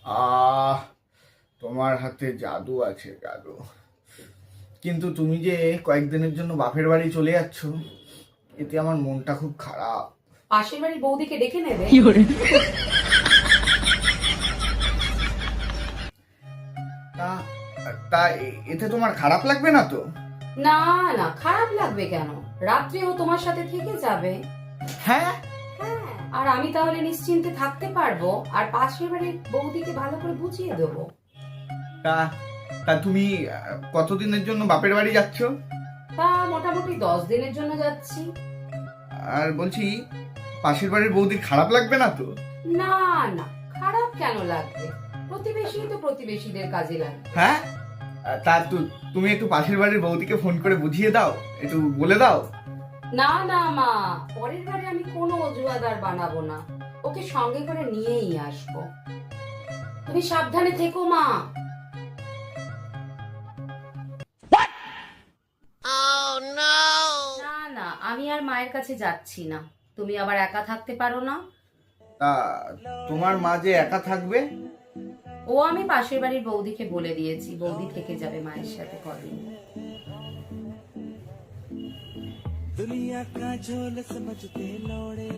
আহ তোমার হাতে জাদু আছে, জাদু। কিন্তু তুমি যে কয়েকদিনের জন্য বাপের বাড়ি চলে যাচ্ছ, এতে আমার মনটা খুব খারাপ। পাশের বাড়ির বৌদিকে ডেকে নেবে। তা তা এতে তোমার খারাপ লাগবে না তো? না না, খারাপ লাগবে কেন? রাত্রেও তোমার সাথে থেকে যাবে। হ্যাঁ। হ্যাঁ, আর আমি তাহলে নিশ্চিন্তে থাকতে পারবো, আর পাশের বাড়ির বৌদিকে ভালো করে বুঝিয়ে দেবো। তা তা তুমি কতদিনের জন্য বাপের বাড়ি যাচ্ছ? তা মোটামুটি 10 দিনের জন্য যাচ্ছি। আর বলছি, পাশের বাড়ির বৌদির খারাপ লাগবে না তো? না না, খারাপ কেন লাগবে? প্রতিবেশী তো প্রতিবেশীদের কাজে লাগে। হ্যাঁ। তা তুমি একটু পাশের বাড়ির বৌদিকে ফোন করে বুঝিয়ে দাও, একটু বলে দাও। না না মা, পরের বারে আমি কোনো অজুহাত আর বানাবো না। ওকে সঙ্গে করে নিয়েই আসবো। তুমি সাবধানে থেকো মা। না না, আমি আর মায়ের কাছে যাচ্ছি না। তুমি আবার একা থাকতে পারো না। তা তোমার মা যে একা থাকবে? ও আমি পাশের বাড়ির বৌদিকে বলে দিয়েছি, বৌদি থেকে যাবে মায়ের সাথে কদিন। दुनिया का झोल समझते लौड़े।